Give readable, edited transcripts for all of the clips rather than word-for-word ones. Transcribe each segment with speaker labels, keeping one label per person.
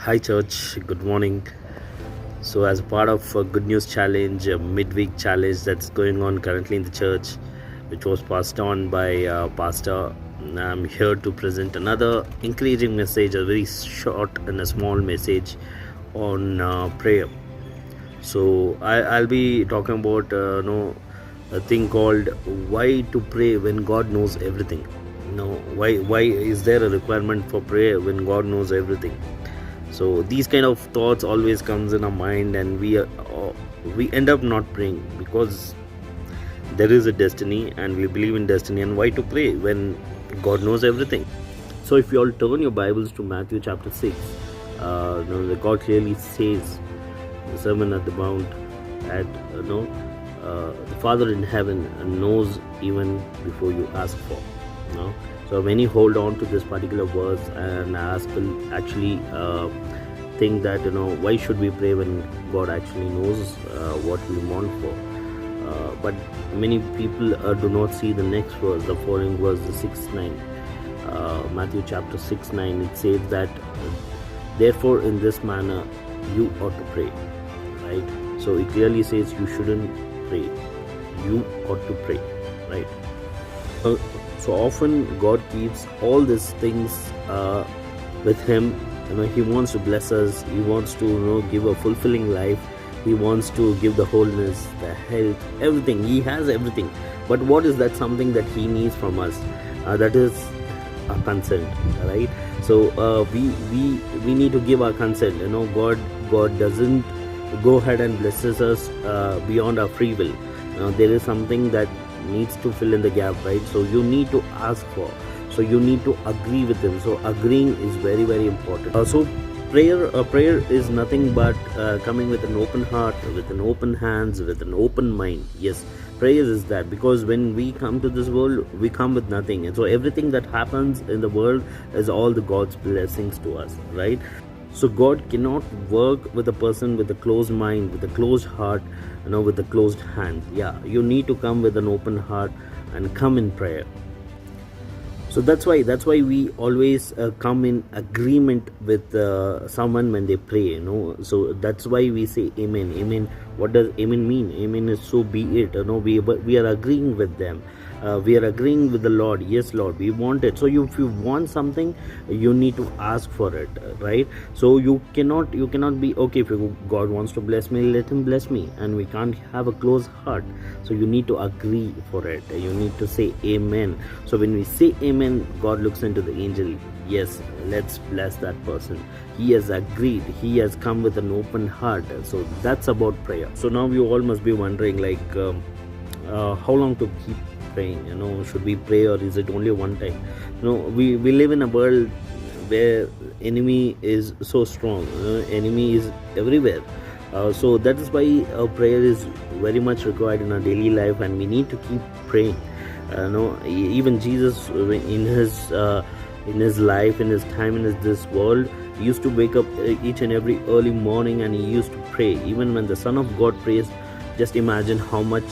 Speaker 1: Hi, church. Good morning. So, as a part of a Good News Challenge, a midweek challenge that's going on currently in the church, which was passed on by Pastor, I'm here to present another encouraging message, a very short and a small message on prayer. So, I'll be talking about a thing called why to pray when God knows everything. Why is there a requirement for prayer when God knows everything? So these kind of thoughts always comes in our mind, and we end up not praying because there is a destiny and we believe in destiny. And why to pray when God knows everything? So if you all turn your Bibles to Matthew chapter 6, the God clearly says the Sermon at the Mount that the Father in heaven knows even before you ask for. So many hold on to this particular verse and actually think that why should we pray when God actually knows what we want for. But many people do not see the next verse, the following verse, the 6:9. Matthew chapter 6:9. It says that therefore in this manner you ought to pray. Right? So it clearly says you shouldn't pray. You ought to pray. Right? So often God keeps all these things with Him. He wants to bless us. He wants to give a fulfilling life. He wants to give the wholeness, the health, everything. He has everything. But what is that something that He needs from us? That is our consent, right? So we need to give our consent. God doesn't go ahead and blesses us beyond our free will. There is something that needs to fill in the gap, right? So you need to ask for, so you need to agree with Him. So agreeing is very, very important. So prayer is nothing but coming with an open heart, with an open hands, with an open mind. Yes, prayer is that, because when we come to this world, we come with nothing, and so everything that happens in the world is all the God's blessings to us, right? So God cannot work with a person with a closed mind, with a closed heart, with a closed hand. Yeah, you need to come with an open heart and come in prayer. So that's why we always come in agreement with someone when they pray. So that's why we say amen. Amen. What does amen mean? Amen is so be it. We are agreeing with them. We are agreeing with the Lord. Yes, Lord, we want it. So if you want something, you need to ask for it, right? So you cannot be okay. If God wants to bless me, let Him bless me, and we can't have a closed heart. So you need to agree for it. You need to say amen. So when we say amen, God looks into the angel. Yes, let's bless that person. He has agreed. He has come with an open heart. So that's about prayer. So now you all must be wondering, how long to keep praying? Should we pray, or is it only one time? We live in a world where enemy is so strong. Enemy is everywhere. So that is why prayer is very much required in our daily life, and we need to keep praying. Even Jesus in his life, in his time in this world, he used to wake up each and every early morning, and he used to pray. Even when the Son of God prays, just imagine how much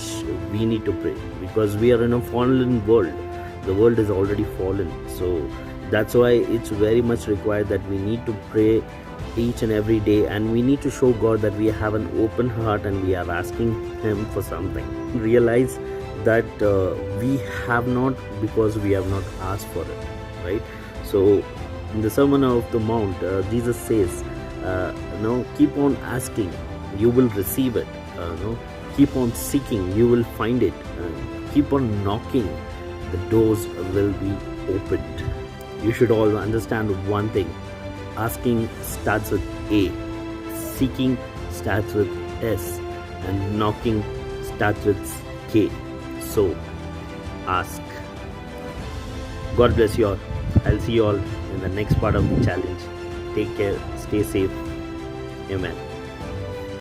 Speaker 1: we need to pray, because we are in a fallen world. The world is already fallen. So that's why it's very much required that we need to pray each and every day, and we need to show God that we have an open heart and we are asking Him for something. Realize that we have not because we have not asked for it, right? So in the Sermon of the Mount, Jesus says, keep on asking, you will receive it. Keep on seeking, you will find it. Keep on knocking, the doors will be opened. You should all understand one thing: asking starts with A, seeking starts with S, and knocking starts with K. So ask. God bless you all. I'll see you all in the next part of the challenge. Take care, stay safe. Amen.